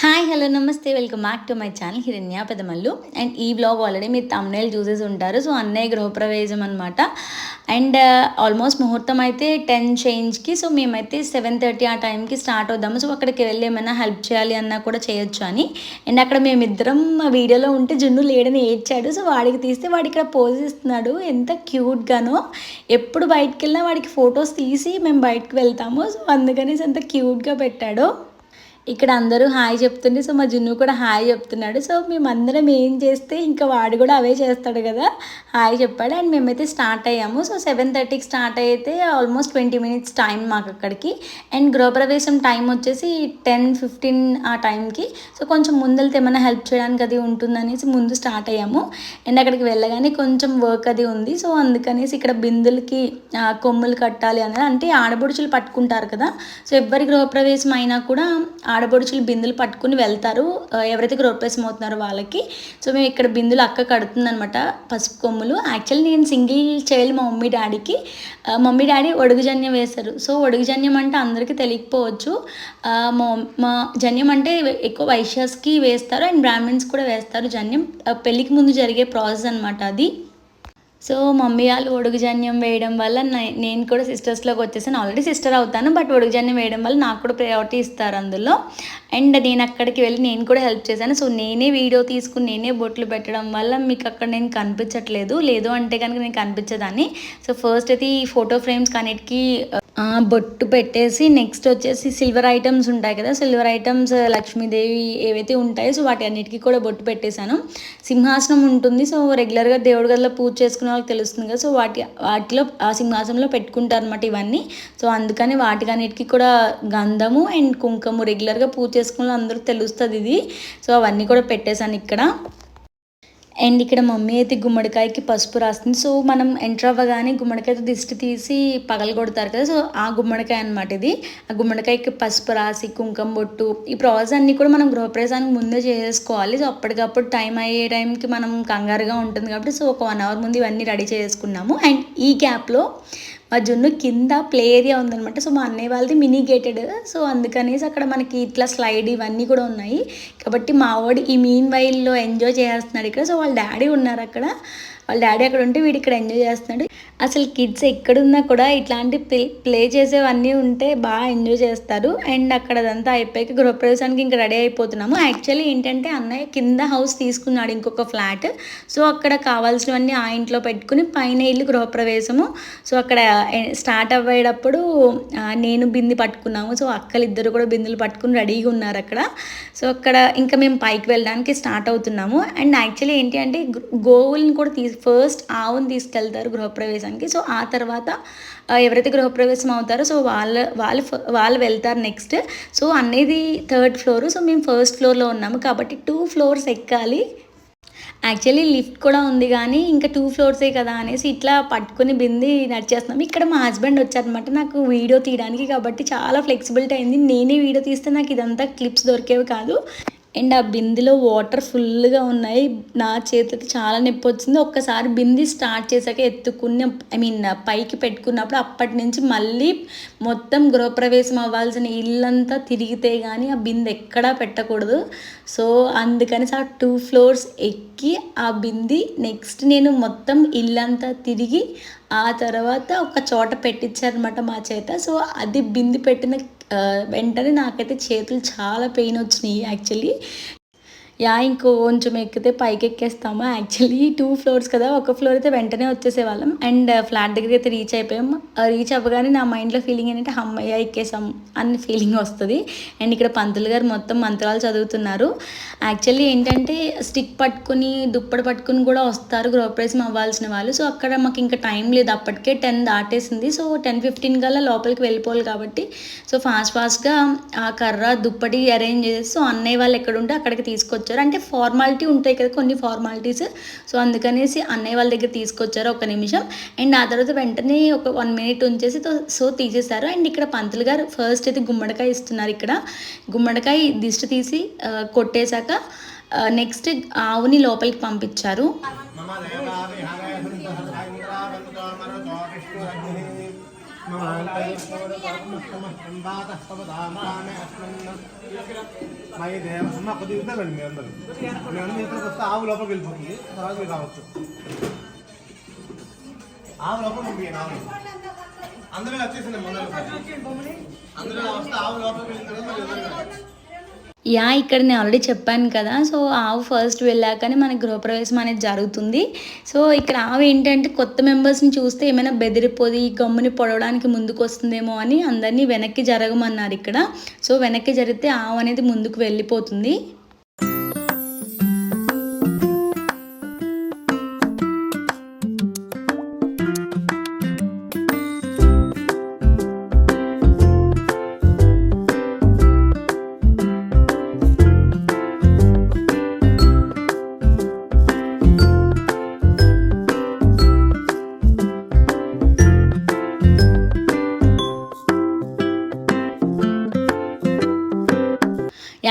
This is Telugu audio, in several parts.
హాయ్ హలో నమస్తే welcome back to my channel హిరణ్య పెదమల్లు. అండ్ ఈ బ్లాగ్ ఆల్రెడీ మీరు తమ్నేల్ చూసేసి ఉంటారు. సో అన్నయ్య గృహప్రవేశం అనమాట. అండ్ ఆల్మోస్ట్ ముహూర్తం అయితే 10 చేంజ్కి. సో మేమైతే 7:30 ఆ టైంకి స్టార్ట్ అవుదాము. సో అక్కడికి వెళ్ళి ఏమైనా హెల్ప్ చేయాలి అన్నా కూడా చేయొచ్చు అని. అండ్ అక్కడ మేమిద్దరం వీడియోలో ఉంటే జున్ను లేడని ఏడ్చాడు. సో వాడికి తీస్తే వాడు ఇక్కడ పోజ్ ఇస్తున్నాడు. ఎంత క్యూట్గానో. ఎప్పుడు బయటకు వెళ్ళినా వాడికి ఫొటోస్ తీసి మేము బయటకు వెళ్తాము. సో అందుకనేసి ఎంత క్యూట్గా పెట్టాడో. ఇక్కడ అందరూ హాయ్ చెప్తుండే. సో మా జున్ను కూడా హాయ్ చెప్తున్నాడు. సో మేమందరం ఏం చేస్తే ఇంకా వాడు కూడా అవే చేస్తాడు కదా, హాయ్ చెప్పాడు. అండ్ మేమైతే స్టార్ట్ అయ్యాము. సో 7:30కి స్టార్ట్ అయితే ఆల్మోస్ట్ 20 minutes టైం మాకు అక్కడికి. అండ్ గృహప్రవేశం టైం వచ్చేసి 10:15 ఆ టైంకి. సో కొంచెం ముందలతో ఏమైనా హెల్ప్ చేయడానికి అది ఉంటుందనేసి ముందు స్టార్ట్ అయ్యాము. అండ్ అక్కడికి వెళ్ళగానే కొంచెం వర్క్ అది ఉంది. సో అందుకనేసి ఇక్కడ బిందులకి కొమ్ములు కట్టాలి అని, అంటే ఆడబడుచులు పట్టుకుంటారు కదా. సో ఎవరి గృహప్రవేశం అయినా కూడా ఆడపడుచులు బిందులు పట్టుకుని వెళ్తారు ఎవరైతే గృహప్రవేశం అవుతున్నారో వాళ్ళకి. సో మేము ఇక్కడ బిందులు అక్క కడుతుంది అనమాట, పసుపు కొమ్ములు. యాక్చువల్లీ నేను సింగిల్ చైల్డ్ మా మమ్మీ డాడీకి. మమ్మీ డాడీ ఒడుగుజన్యం వేశారు. సో ఒడుగుజన్యం అంటే అందరికీ తెలియకపోవచ్చు. మా జన్యం అంటే ఎక్కువ వైశ్యాస్కి వేస్తారు అండ్ బ్రాహ్మిన్స్ కూడా వేస్తారు జన్యం. పెళ్ళికి ముందు జరిగే ప్రాసెస్ అనమాట అది. సో మమ్మీ వాళ్ళు ఒడుగుజన్యం వేయడం వల్ల నేను కూడా సిస్టర్స్లోకి వచ్చేసాను. ఆల్రెడీ సిస్టర్ అవుతాను, బట్ ఒడుగుజన్యం వేయడం వల్ల నాకు కూడా ప్రయారిటీ ఇస్తారు అందులో. అండ్ నేను అక్కడికి వెళ్ళి నేను కూడా హెల్ప్ చేశాను. సో నేనే వీడియో తీసుకుని నేనే బొట్లు పెట్టడం వల్ల మీకు అక్కడ నేను కనిపించట్లేదు. లేదు అంటే కనుక నేను కనిపించేదాన్ని. సో ఫస్ట్ అయితే ఈ ఫోటో ఫ్రేమ్స్ కన్నిటికి బొట్టు పెట్టేసి నెక్స్ట్ వచ్చేసి సిల్వర్ ఐటమ్స్ ఉంటాయి కదా, సిల్వర్ ఐటమ్స్ లక్ష్మీదేవి ఏవైతే ఉంటాయో సో వాటి అన్నిటికీ కూడా బొట్టు పెట్టేశాను. సింహాసనం ఉంటుంది. సో రెగ్యులర్గా దేవుడి గదిలో పూజ చేసుకునే వాళ్ళకి తెలుస్తుంది కదా. సో వాటిలో ఆ సింహాసనంలో పెట్టుకుంటారు అనమాట ఇవన్నీ. సో అందుకని వాటికన్నిటికీ కూడా గంధము అండ్ కుంకుమ రెగ్యులర్గా పూజ చేసుకునే అందరికీ తెలుస్తుంది ఇది. సో అవన్నీ కూడా పెట్టేశాను ఇక్కడ. అండ్ ఇక్కడ మమ్మీ అయితే గుమ్మడికాయకి పసుపు రాస్తుంది. సో మనం ఎంటర్ అవ్వగానే గుమ్మడికాయతో దిష్టి తీసి పగలు కొడతారు కదా, సో ఆ గుమ్మడికాయ అనమాట ఇది. ఆ గుమ్మడికాయకి పసుపు రాసి కుంకుమ బొట్టు ఈ ప్రాసెస్ అన్నీ కూడా మనం గృహప్రవేశానికి ముందే చేసుకోవాలి. సో అప్పటికప్పుడు టైం అయ్యే టైంకి మనం కంగారుగా ఉంటుంది కాబట్టి సో ఒక 1 hour ముందు ఇవన్నీ రెడీ చేసుకున్నాము. అండ్ ఈ గ్యాప్లో మా జున్ను కింద ప్లే ఏరియా ఉందనమాట. సో మా అన్నయ్య వాళ్ళది మినీ గేటెడ్. సో అందుకనేసి అక్కడ మనకి ఇట్లా స్లైడ్ ఇవన్నీ కూడా ఉన్నాయి కాబట్టి మా వాడు ఈ మీన్ వైల్లో ఎంజాయ్ చేస్తున్నాడు ఇక్కడ. సో వాళ్ళ డాడీ ఉన్నారు అక్కడ. వాళ్ళ డాడీ అక్కడ ఉంటే వీడు ఇక్కడ ఎంజాయ్ చేస్తున్నాడు. అసలు కిడ్స్ ఎక్కడున్నా కూడా ఇట్లాంటి ప్లే చేసేవన్నీ ఉంటే బాగా ఎంజాయ్ చేస్తారు. అండ్ అక్కడ అదంతా అయిపోయాక గృహప్రవేశానికి ఇంకా రెడీ అయిపోతున్నాము. యాక్చువల్లీ ఏంటంటే అన్నయ్య కింద హౌస్ తీసుకున్నాడు, ఇంకొక ఫ్లాట్. సో అక్కడ కావాల్సినవన్నీ ఆ ఇంట్లో పెట్టుకుని పైన ఇల్లు గృహప్రవేశము. సో అక్కడ స్టార్ట్ అయ్యేటప్పుడు నేను బింది పట్టుకున్నాము. సో అక్కలిద్దరు కూడా బిందులు పట్టుకుని రెడీగా ఉన్నారు అక్కడ. సో అక్కడ ఇంకా మేము పైకి వెళ్ళడానికి స్టార్ట్ అవుతున్నాము. అండ్ యాక్చువల్లీ ఏంటి అంటే గోవుల్ని కూడా ఫస్ట్ ఆవుని తీసుకెళ్తారు గృహప్రవేశానికి. సో ఆ తర్వాత ఎవరైతే గృహప్రవేశం అవుతారో సో వాళ్ళు వెళ్తారు నెక్స్ట్. సో అనేది 3rd floor. సో మేము 1st floorలో ఉన్నాము కాబట్టి 2 floors ఎక్కాలి. యాక్చువల్లీ లిఫ్ట్ కూడా ఉంది కానీ ఇంకా 2 floors కదా అనేసి ఇట్లా పట్టుకుని బింది నడిచేస్తున్నాం. ఇక్కడ మా హస్బెండ్ వచ్చారనమాట నాకు వీడియో తీయడానికి, కాబట్టి చాలా ఫ్లెక్సిబిలిటీ అయింది. నేనే వీడియో తీస్తే నాకు ఇదంతా క్లిప్స్ దొరికేవి కాదు. అండ్ ఆ బిందెలో వాటర్ ఫుల్గా ఉన్నాయి. నా చేతికి చాలా నొప్పి వచ్చింది. ఒక్కసారి బింది స్టార్ట్ చేశాక ఎత్తుకుని పైకి పెట్టుకున్నప్పుడు అప్పటి నుంచి మళ్ళీ మొత్తం గృహప్రవేశం అవ్వాల్సిన ఇల్లంతా తిరిగితే కానీ ఆ బిందె ఎక్కడా పెట్టకూడదు. సో అందుకని ఆ 2 floors ఎక్కి ఆ బింది నెక్స్ట్ నేను మొత్తం ఇల్లంతా తిరిగి ఆ తర్వాత ఒక చోట పెట్టించారనమాట మా చేత. సో అది బింది పెట్టిన వెంటనే నాకైతే చేతులు చాలా పెయిన్ వచ్చినాయి యాక్చువల్లీ. ఇంకో కొంచెం ఎక్కితే పైకి ఎక్కేస్తాము. యాక్చువల్లీ 2 floors కదా, ఒక ఫ్లోర్ అయితే వెంటనే వచ్చేసేవాళ్ళం. అండ్ ఫ్లాట్ దగ్గర అయితే రీచ్ అయిపోయాం. రీచ్ అవ్వగానే నా మైండ్లో ఫీలింగ్ ఏంటంటే అమ్మయ్య ఎక్కేసాం అన్న ఫీలింగ్ వస్తుంది. అండ్ ఇక్కడ పంతులు గారు మొత్తం మంత్రాలు చదువుతున్నారు. యాక్చువల్లీ ఏంటంటే స్టిక్ పట్టుకుని దుప్పటి పట్టుకుని కూడా వస్తారు గృహప్రవేశం అవ్వాల్సిన వాళ్ళు. సో అక్కడ మాకు ఇంకా టైం లేదు, అప్పటికే 10 దాటేసింది. సో 10:15 కల్లా లోపలికి వెళ్ళిపోవాలి కాబట్టి సో ఫాస్ట్గా ఆ కర్ర దుప్పటి అరేంజ్ చేసి సో అన్నయ్య వాళ్ళు ఎక్కడ ఉంటే అక్కడికి తీసుకొచ్చారు. అంటే ఫార్మాలిటీ ఉంటాయి కదా కొన్ని ఫార్మాలిటీస్. సో అందుకనేసి అన్నయ్య వాళ్ళ దగ్గర తీసుకొచ్చారు 1 నిమిషం. అండ్ ఆ తర్వాత వెంటనే ఒక 1 minute ఉంచేసి సో తీసేశారు. అండ్ ఇక్కడ పంతులు గారు ఫస్ట్ అయితే గుమ్మడికాయ ఇస్తున్నారు. ఇక్కడ గుమ్మడికాయ దిష్టి తీసి కొట్టేశాక నెక్స్ట్ ఆవుని లోపలికి పంపించారు. అమ్మ కొద్దిగా ఇద్దామండి మీ అందరూ ఇక్కడికి వస్తే ఆవు లోపలికి వెళ్ళిపోతుంది తర్వాత మీరు రావచ్చు ఆవు లోపల పంపించండి ఆవు అందరూ వచ్చేసింది అందరూ వస్తే ఆవు లోపలికి వెళ్ళిన తర్వాత యా ఇక్కడ నేను ఆల్రెడీ చెప్పాను కదా. సో ఆవు ఫస్ట్ వెళ్ళాకనే మనకి గృహప్రవేశం అనేది జరుగుతుంది. సో ఇక్కడ ఆవు ఏంటంటే కొత్త మెంబర్స్ని చూస్తే ఏమైనా బెదిరిపోది గమ్ముని పొడవడానికి ముందుకు వస్తుందేమో అని అందరినీ వెనక్కి జరగమన్నారు ఇక్కడ. సో వెనక్కి జరిగితే ఆవు అనేది ముందుకు వెళ్ళిపోతుంది.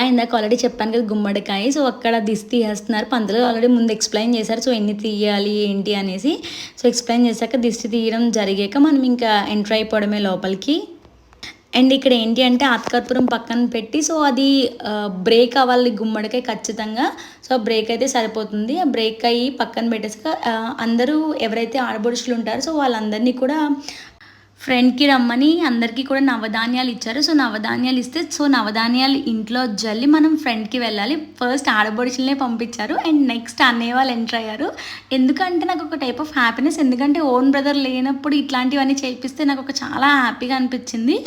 ఇందాక ఆల్రెడీ చెప్పాను కదా గుమ్మడికాయ. సో అక్కడ దిష్టి తీసేస్తున్నారు. పంతులు ఆల్రెడీ ముందు ఎక్స్ప్లెయిన్ చేశారు సో ఎన్ని తీయాలి ఏంటి అనేసి. సో ఎక్స్ప్లెయిన్ చేశాక దిష్టి తీయడం జరిగాక మనం ఇంకా ఎంటర్ అయిపోవడమే లోపలికి. అండ్ ఇక్కడ ఏంటి అంటే ఆత్కర్పురం పక్కన పెట్టి సో అది బ్రేక్ అవ్వాలి గుమ్మడికాయ ఖచ్చితంగా. సో బ్రేక్ అయితే సరిపోతుంది. ఆ బ్రేక్ అయ్యి పక్కన పెట్టేసాక అందరూ ఎవరైతే ఆడబడుచులు ఉంటారో సో వాళ్ళందరినీ కూడా ఫ్రెండ్కి రమ్మని అందరికీ కూడా నవధాన్యాలు ఇచ్చారు. సో నవధాన్యాలు ఇస్తే సో నవధాన్యాలు ఇంట్లో జల్లి మనం ఫ్రెండ్కి వెళ్ళాలి. ఫస్ట్ ఆడబడుచులనే పంపించారు అండ్ నెక్స్ట్ అన్నయ్య వాళ్ళు ఎంటర్ అయ్యారు. ఎందుకంటే నాకు ఒక టైప్ ఆఫ్ హ్యాపీనెస్. ఎందుకంటే ఓన్ బ్రదర్ లేనప్పుడు ఇట్లాంటివన్నీ చేపిస్తే నాకు ఒక చాలా హ్యాపీగా అనిపించింది.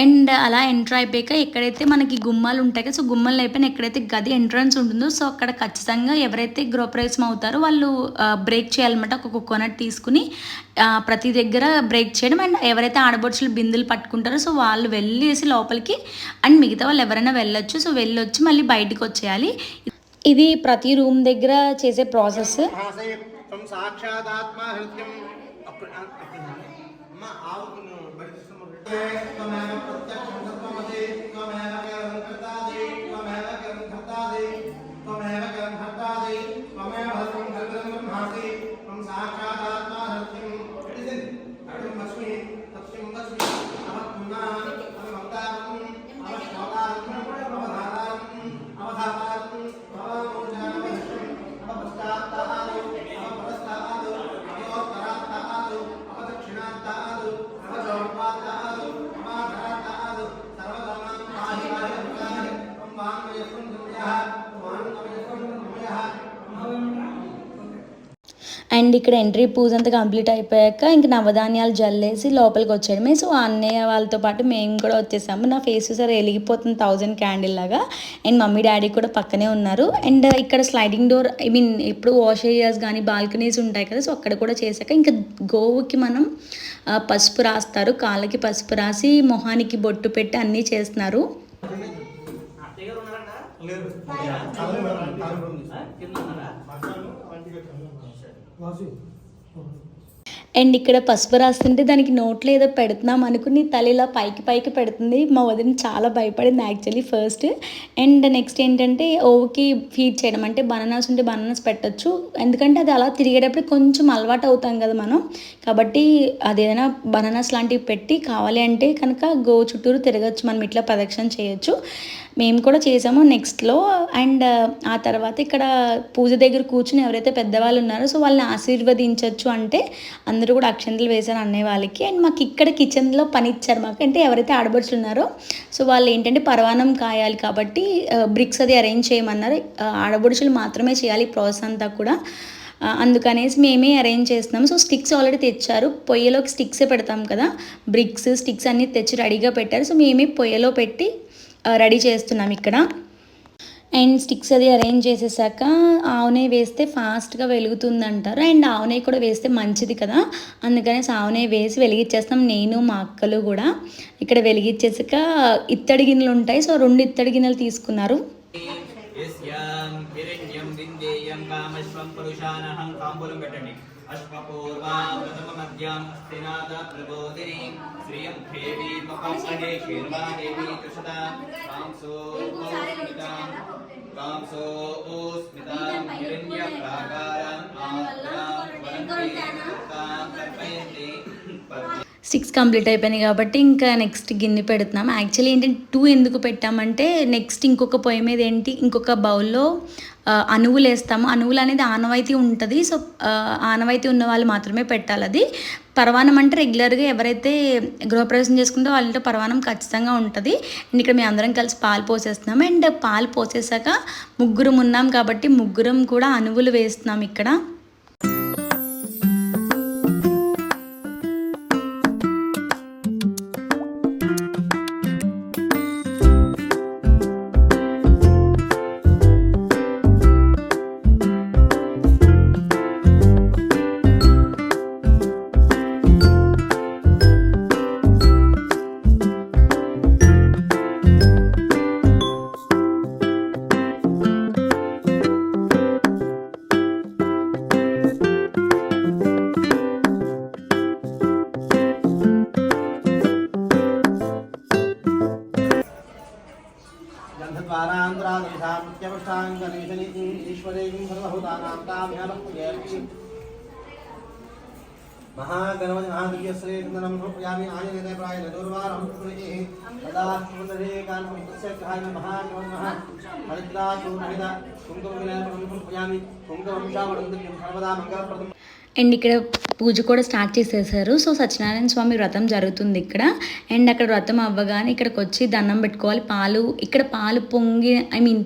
అండ్ అలా ఎంటర్ అయిపోయాక ఎక్కడైతే మనకి గుమ్మాలు ఉంటాయి కదా సో గుమ్మాలు అయిపోయిన ఎక్కడైతే గది ఎంట్రన్స్ ఉంటుందో సో అక్కడ ఖచ్చితంగా ఎవరైతే గృహప్రవేశం అవుతారో వాళ్ళు బ్రేక్ చేయాలన్నమాట. ఒక కోకోనట్ తీసుకుని ప్రతి దగ్గర బ్రేక్ చేయడం. అండ్ ఎవరైతే ఆడబడుచులు బిందులు పట్టుకుంటారో సో వాళ్ళు వెళ్ళేసి లోపలికి అండ్ మిగతా వాళ్ళు ఎవరైనా వెళ్ళొచ్చు. సో వెళ్ళొచ్చి మళ్ళీ బయటకు వచ్చేయాలి. ఇది ప్రతి రూమ్ దగ్గర చేసే ప్రాసెస్. అండ్ ఇక్కడ ఎంట్రీ పూజ అంతా కంప్లీట్ అయిపోయాక ఇంక నవధాన్యాలు జల్లేసి లోపలికి వచ్చేయడమే. సో అన్నయ్య వాళ్ళతో పాటు మేము కూడా వచ్చేసాము. నా ఫేస్ సరే వెలిగిపోతుంది 1000 క్యాండిల్ లాగా. అండ్ మమ్మీ డాడీ కూడా పక్కనే ఉన్నారు. అండ్ ఇక్కడ స్లైడింగ్ డోర్ ఎప్పుడు వాష్ ఏరియాస్ కానీ బాల్కనీస్ ఉంటాయి కదా సో అక్కడ కూడా చేశాక ఇంకా గోవుకి మనం పసుపు రాస్తారు. కాళ్ళకి పసుపు రాసి మొహానికి బొట్టు పెట్టి అన్నీ చేస్తున్నారు. అండ్ ఇక్కడ పసుపు రాస్తుంటే దానికి నోట్లో ఏదో పెడుతున్నాం అనుకుని తల ఇలా పైకి పైకి పెడుతుంది. మా వదిన చాలా భయపడింది యాక్చువల్లీ ఫస్ట్. అండ్ నెక్స్ట్ ఏంటంటే ఓవుకి ఫీడ్ చేయడం. అంటే బనానాస్ ఉంటే బనానాస్ పెట్టచ్చు. ఎందుకంటే అది అలా తిరిగేటప్పుడు కొంచెం అలవాటు అవుతాం కదా మనం. కాబట్టి అదేదైనా బనానాస్ లాంటివి పెట్టి కావాలి అంటే కనుక గో చుట్టూరు తిరగచ్చు. మనం ఇట్లా ప్రదక్షిణ చేయొచ్చు. మేము కూడా చేసాము నెక్స్ట్లో. అండ్ ఆ తర్వాత ఇక్కడ పూజ దగ్గర కూర్చుని ఎవరైతే పెద్దవాళ్ళు ఉన్నారో సో వాళ్ళని ఆశీర్వదించవచ్చు అంటే అందరూ కూడా అక్షంతలు వేశారు అన్నయ్య వాళ్ళకి. అండ్ మాకు ఇక్కడ కిచెన్లో పని ఇచ్చారు మాకు. అంటే ఎవరైతే ఆడబడుచులు ఉన్నారో సో వాళ్ళు ఏంటంటే పరవానం కాయాలి కాబట్టి బ్రిక్స్ అది అరేంజ్ చేయమన్నారు. ఆడబడుచులు మాత్రమే చేయాలి ప్రాసెస్ అంతా కూడా. అందుకనేసి మేమే అరేంజ్ చేస్తున్నాము. సో స్టిక్స్ ఆల్రెడీ తెచ్చారు. పొయ్యిలోకి స్టిక్సే పెడతాం కదా, బ్రిక్స్ స్టిక్స్ అన్నీ తెచ్చి రెడీగా పెట్టారు. సో మేమే పొయ్యిలో పెట్టి రెడీ చేస్తున్నాం ఇక్కడ. అండ్ స్టిక్స్ అది అరేంజ్ చేసేసాక ఆవునే వేస్తే ఫాస్ట్గా వెలుగుతుంది అంటారు. అండ్ ఆవునే కూడా వేస్తే మంచిది కదా, అందుకనేసి ఆవునే వేసి వెలిగించేస్తాం నేను మా అక్కలు కూడా. ఇక్కడ వెలిగించేసాక ఇత్తడి గిన్నెలు ఉంటాయి. సో 2 ఇత్తడి గిన్నెలు తీసుకున్నారు. अश्वपूर्वां प्रथममद्यां अस्तिनाद प्रबोधिनी श्रियं देवी मकामहे शीर्वादेवी तुषदा कांसो ओस्मितां हिरण्यप्राकारां आद्रां वरन्ति तां कर्पयन्ति. 6 కంప్లీట్ అయిపోయినాయి కాబట్టి ఇంకా నెక్స్ట్ గిన్నె పెడుతున్నాం. యాక్చువల్లీ ఏంటంటే 2 ఎందుకు పెట్టామంటే నెక్స్ట్ ఇంకొక పొయ్యి మీద ఇంకొక బౌల్లో అనువులు వేస్తాము. అనువులు అనేది ఆనవాయితీ ఉంటుంది. సో ఆనవాయితీ ఉన్న వాళ్ళు మాత్రమే పెట్టాలి. అది పరవానం అంటే రెగ్యులర్గా ఎవరైతే గృహప్రవేశం చేసుకుంటే వాళ్ళతో పరవానం ఖచ్చితంగా ఉంటుంది. అండ్ ఇక్కడ మేము అందరం కలిసి పాలు పోసేస్తున్నాం. అండ్ పాలు పోసేసాక ముగ్గురం ఉన్నాం కాబట్టి ముగ్గురం కూడా అనువులు వేస్తున్నాం ఇక్కడ. महागणपति महादिव्यश्री चंदनम समर्पयामि आञ्जनेय प्राय नदुर्वारं पुनः सदा सुंदरीकान्तस्य ग्रहाय महागणपति महा हरिद्राचूर्णिता कुंकुमविलयं समर्पयामि कुंकुमवंशावळुन्दं सर्वदा मंगलप्रदं. అండ్ ఇక్కడ పూజ కూడా స్టార్ట్ చేసేసారు. సో సత్యనారాయణ స్వామి వ్రతం జరుగుతుంది ఇక్కడ. అండ్ అక్కడ వ్రతం అవ్వగానే ఇక్కడికి వచ్చి దండం పెట్టుకోవాలి. పాలు ఇక్కడ పాలు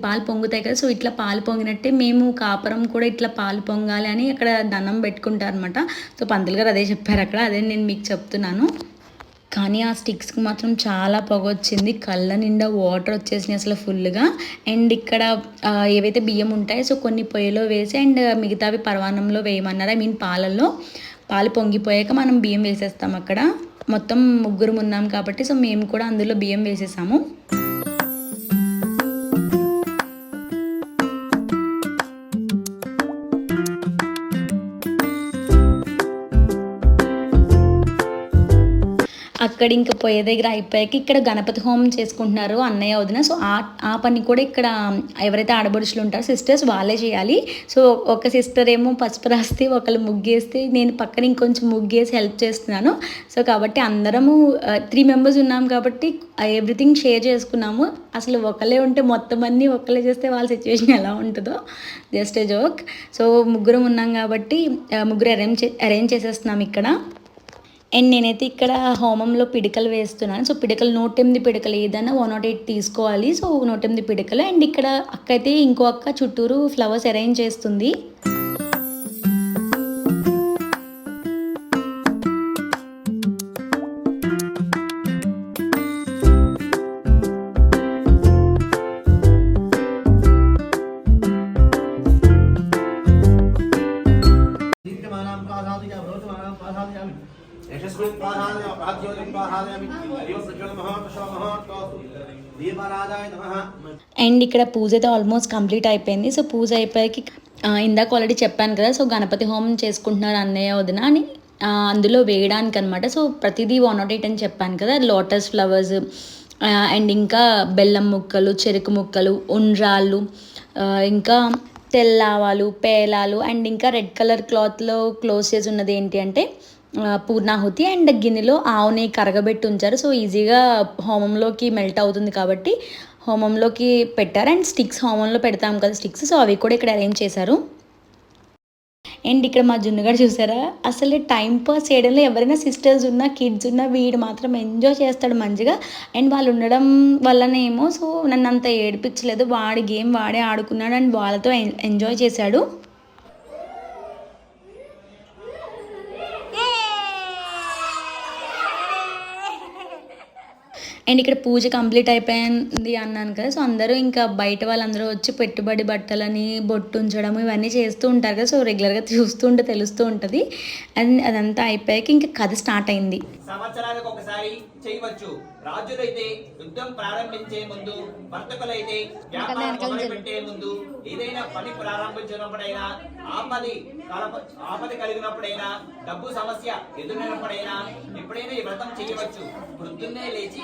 పాలు పొంగుతాయి కదా. సో ఇట్లా పాలు పొంగినట్టే మేము కాపురం కూడా ఇట్లా పాలు పొంగాలి అని అక్కడ దండం పెట్టుకుంటారు అనమాట. సో పంతులు గారు అదే చెప్పారు అక్కడ. అదే నేను మీకు చెప్తున్నాను. కానీ ఆ స్టిక్స్కి మాత్రం చాలా పొగ వచ్చింది. కళ్ళ నిండా వాటర్ వచ్చేసినాయి అసలు ఫుల్గా. అండ్ ఇక్కడ ఏవైతే బియ్యం ఉంటాయో సో కొన్ని పొయ్యిలో వేసి అండ్ మిగతావి పరవానంలో వేయమన్నారు. పాలల్లో పాలు పొంగిపోయాక మనం బియ్యం వేసేస్తాం అక్కడ. మొత్తం ముగ్గురు ఉన్నాం కాబట్టి సో మేము కూడా అందులో బియ్యం వేసేసాము. అక్కడ ఇంకా పొయ్యి దగ్గర అయిపోయాక ఇక్కడ గణపతి హోమం చేసుకుంటున్నారు అన్నయ్య వదిన. సో ఆ పని కూడా ఇక్కడ ఎవరైతే ఆడబడుచులు ఉంటారో సిస్టర్స్ వాళ్ళే చేయాలి. సో ఒక సిస్టర్ ఏమో పసుపు రాస్తే ఒకళ్ళు ముగ్గేస్తే నేను పక్కన ఇంకొంచెం ముగ్గేసి హెల్ప్ చేస్తున్నాను. సో కాబట్టి అందరము 3 మెంబర్స్ ఉన్నాం కాబట్టి ఎవ్రీథింగ్ షేర్ చేసుకున్నాము. అసలు ఒకళ్ళే ఉంటే మొత్తం అన్నీ ఒకళ్ళే చేస్తే వాళ్ళ సిచ్యువేషన్ ఎలా ఉంటుందో జస్ట్ ఏ జోక్. సో ముగ్గురం ఉన్నాం కాబట్టి ముగ్గురు అరేంజ్ చేసేస్తున్నాం ఇక్కడ. అండ్ నేనైతే ఇక్కడ హోమంలో పిడికలు వేస్తున్నాను. సో పిడికలు 108 పిడికలు ఏదైనా 108 తీసుకోవాలి. సో 108 పిడికలు. అండ్ ఇక్కడ అక్క అయితే ఇంకో అక్క చుట్టూరు ఫ్లవర్స్ అరేంజ్ చేస్తుంది. అండ్ ఇక్కడ పూజ అయితే ఆల్మోస్ట్ కంప్లీట్ అయిపోయింది. సో పూజ అయిపోయాక ఇందాక ఆల్రెడీ చెప్పాను కదా. సో గణపతి హోమం చేసుకుంటున్నారు అన్నయ్య వదిన అని అందులో వేయడానికి అనమాట. సో ప్రతిదీ 108 అని చెప్పాను కదా. లోటస్ ఫ్లవర్స్ అండ్ ఇంకా బెల్లం ముక్కలు, చెరుకు ముక్కలు, ఉండ్రాళ్ళు, ఇంకా తెల్లావాలు, పేలాలు అండ్ ఇంకా రెడ్ కలర్ క్లాత్లో క్లోజ్ చేసి ఉన్నది ఏంటి అంటే పూర్ణాహుతి. అండ్ గిన్నెలో ఆవుని కరగబెట్టి ఉంచారు. సో ఈజీగా హోమంలోకి మెల్ట్ అవుతుంది కాబట్టి హోమంలోకి పెట్టారు. అండ్ స్టిక్స్ హోమంలో పెడతాం కదా స్టిక్స్. సో అవి కూడా ఇక్కడ అరేంజ్ చేశారు. అండ్ ఇక్కడ మా జున్నుగాడు చూసారా అసలు టైం పాస్ చేయడంలో ఎవరైనా సిస్టర్స్ ఉన్నా కిడ్స్ ఉన్నా వీడు మాత్రం ఎంజాయ్ చేస్తాడు మంచిగా. అండ్ వాళ్ళు ఉండడం వల్లనేమో సో నన్ను అంత ఏడిపించలేదు. వాడి గేమ్ వాడే ఆడుకున్నాడు అండ్ వాళ్ళతో ఎంజాయ్ చేశాడు. అండ్ ఇక్కడ పూజ కంప్లీట్ అయిపోయింది అన్నాను కదా. సో అందరూ ఇంకా బయట వాళ్ళందరూ వచ్చి పెట్టుబడి బట్టలని బొట్టు ఉంచడం ఇవన్నీ చేస్తూ ఉంటారు కదా. సో రెగ్యులర్గా చూస్తూ ఉంటే తెలుస్తూ ఉంటుంది. అండ్ అదంతా అయిపోయాక ఇంకా కథ స్టార్ట్ అయింది. సంవత్సరానికి ఒకసారి చేయవచ్చు. రాజులైతే యుద్ధం ప్రారంభించే ముందు, వర్తకులైతే వ్యాపారం మొదలుపెట్టే ముందు, ఏదైనా పని ప్రారంభించినప్పుడైనా, ఆపద కలిగినప్పుడైనా, డబ్బు సమస్య ఎదురైనప్పుడైనా ఎప్పుడైనా ఈ వ్రతం చేయవచ్చు. పొద్దున్నే లేచి.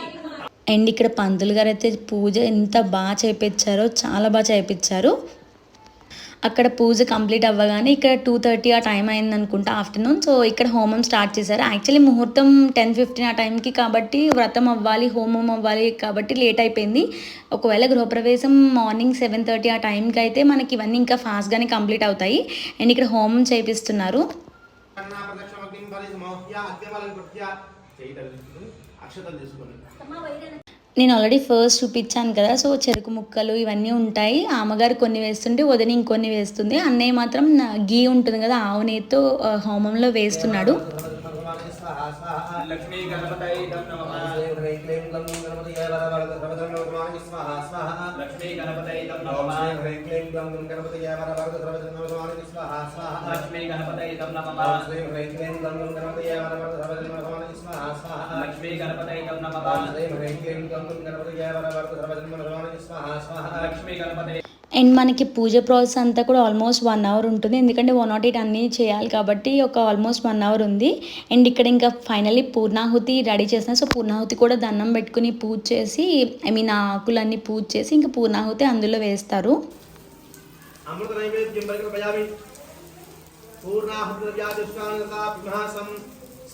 అండ్ ఇక్కడ పంతులు గారు అయితే పూజ ఎంత బాగా చేయించారో చాలా బాగా చేయించారు. అక్కడ పూజ కంప్లీట్ అవ్వగానే ఇక్కడ 2:30 ఆ టైం అయింది అనుకుంటా ఆఫ్టర్నూన్. సో ఇక్కడ హోమం స్టార్ట్ చేశారు. యాక్చువల్లీ ముహూర్తం 10:15 ఆ టైంకి కాబట్టి వ్రతం అవ్వాలి, హోమం అవ్వాలి కాబట్టి లేట్ అయిపోయింది. ఒకవేళ గృహప్రవేశం మార్నింగ్ 7:30 ఆ టైంకి అయితే మనకి ఇవన్నీ ఇంకా ఫాస్ట్గానే కంప్లీట్ అవుతాయి. అండ్ ఇక్కడ హోమం చేపిస్తున్నారు. అక్షతలు తీసుకొని నేను ఆల్రెడీ ఫస్ట్ చూపించాను కదా, సో చెరుకు ముక్కలు ఇవన్నీ ఉంటాయి. అమ్మగారు కొన్ని వేస్తుంటే వదిన ఇంకొన్ని వేస్తుంది. అన్నయ్య మాత్రం గీ ఉంటుంది కదా, ఆవు నెయ్యితో హోమంలో వేస్తున్నాడు. లక్ష్మీ గణపతయే నమః. లక్ష్మీ గణపతయే నమః. లక్ష్మీ గణపతయే నమః. లక్ష్మీ గణపతయే లక్ష్మీ గణపతయే. అండ్ మనకి పూజ ప్రాసెస్ అంతా కూడా ఆల్మోస్ట్ 1 అవర్ ఉంటుంది. ఎందుకంటే 108 అన్నీ చేయాలి కాబట్టి ఒక ఆల్మోస్ట్ 1 అవర్ ఉంది. అండ్ ఇక్కడ ఇంకా ఫైనల్లీ పూర్ణాహుతి రెడీ చేస్తున్నారు. సో పూర్ణాహుతి కూడా దండం పెట్టుకుని పూజ చేసి, ఐ మీన్ ఆకులన్నీ పూజ చేసి ఇంకా పూర్ణాహుతి అందులో వేస్తారు. అమృత నైవేద్యం పరికల్పయామి. పూర్ణాహుతి ద్రవ్యాదిష్టానతా విమహాసం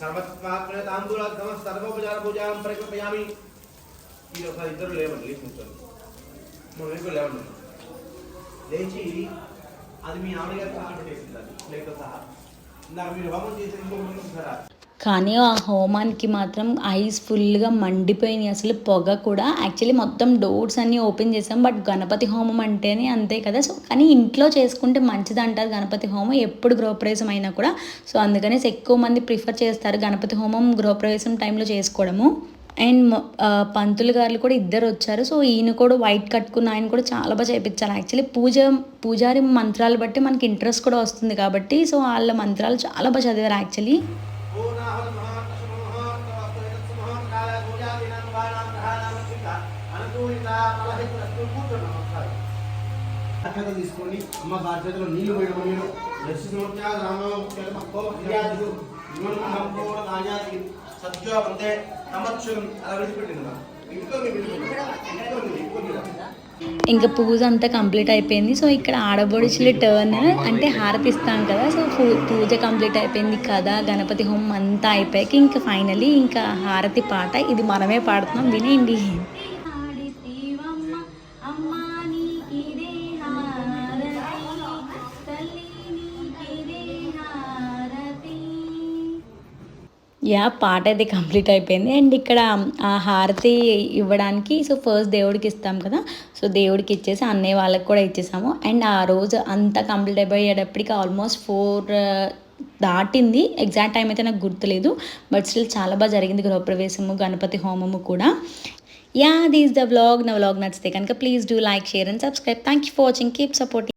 సర్వత్మాత్మన తాంబూలగమ సర్వోపచార పూజాం పరికల్పయామి. ఈ ఒకసారి ఇద్దరు లేవండి, లేచి కూర్చోండి. మీరు లేవండి, లేచి అది మీ ఆవిడగారు కూర్చోబెట్టేసింది, అది లేక సహా. ఇందాక మీరు హోమం చేసి ఇంకొక కానీ ఆ హోమానికి మాత్రం ఐస్ ఫుల్గా మండిపోయినాయి. అసలు పొగ కూడా యాక్చువల్లీ మొత్తం డోర్స్ అన్నీ ఓపెన్ చేసాం. బట్ గణపతి హోమం అంటేనే అంతే కదా. సో కానీ ఇంట్లో చేసుకుంటే మంచిది అంటారు గణపతి హోమం, ఎప్పుడు గృహప్రవేశం అయినా కూడా. సో అందుకనేసి ఎక్కువ మంది ప్రిఫర్ చేస్తారు గణపతి హోమం గృహప్రవేశం టైంలో చేసుకోవడము. అండ్ పంతులు గారు కూడా ఇద్దరు వచ్చారు. సో ఈయన కూడా వైట్ కట్టుకున్న ఆయన కూడా చాలా బాగా చేయించాలి. యాక్చువల్లీ పూజారి మంత్రాలు బట్టి మనకి ఇంట్రెస్ట్ కూడా వస్తుంది కాబట్టి, సో వాళ్ళ మంత్రాలు చాలా బాగా చదివారు యాక్చువల్లీ. తీసుకొని అమ్మ బాధ్యతలో నీళ్లు పోయడం సద్యో అంటే సంవత్సరం అలా విడిచిపెట్టింది. ఇంకా పూజ అంతా కంప్లీట్ అయిపోయింది. సో ఇక్కడ ఆడబొడుచుల టర్న్ అంటే హారతి ఇస్తాం కదా. సో పూజ కంప్లీట్ అయిపోయింది కదా, గణపతి హోమం అంతా అయిపోయాక ఇంకా ఫైనలీ ఇంకా హారతి పాట ఇది మనమే పాడుతున్నాం, వినేయండి. యా పాట అయితే కంప్లీట్ అయిపోయింది. అండ్ ఇక్కడ ఆ హారతి ఇవ్వడానికి సో ఫస్ట్ దేవుడికి ఇస్తాం కదా, సో దేవుడికి ఇచ్చేసి అన్నయ్య వాళ్ళకి కూడా ఇచ్చేసాము. అండ్ ఆ రోజు అంతా కంప్లీట్ అయిపోయేటప్పటికి ఆల్మోస్ట్ 4 దాటింది. ఎగ్జాక్ట్ టైం అయితే నాకు గుర్తులేదు, బట్ స్టిల్ చాలా బాగా జరిగింది గృహప్రవేశము, గణపతి హోమము కూడా. Yeah this the vlog. నా వ్లాగ్ నచ్చితే కనుక please do like, share and subscribe. Thank you for watching. Keep supporting.